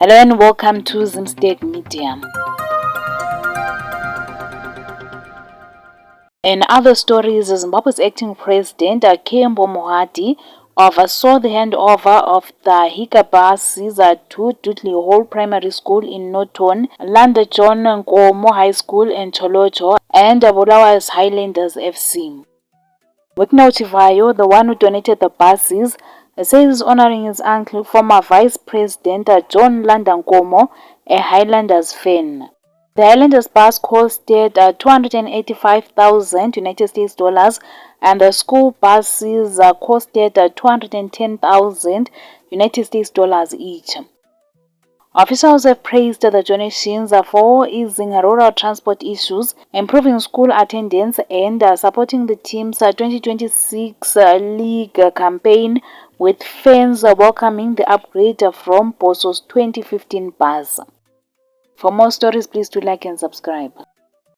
Hello and welcome to Zimstate Media. In other stories, Zimbabwe's acting president Kembo Mohadi oversaw the handover of the Hika buses to Dudley Hall Primary School in Norton, Landa John Nkomo High School in Cholocho, and Bulawayo's Highlanders FC. Wiknotivayo, the one who donated the buses, says honoring his uncle, former Vice President John Landa Nkomo, a Highlanders fan. The Highlanders bus costed 285,000 United States dollars, and the school buses costed 210,000 United States dollars each. Officials have praised the donations for easing rural transport issues, improving school attendance, and supporting the team's 2026 league campaign, with fans welcoming the upgrade from Boso's 2015 bus. For more stories, please do like and subscribe.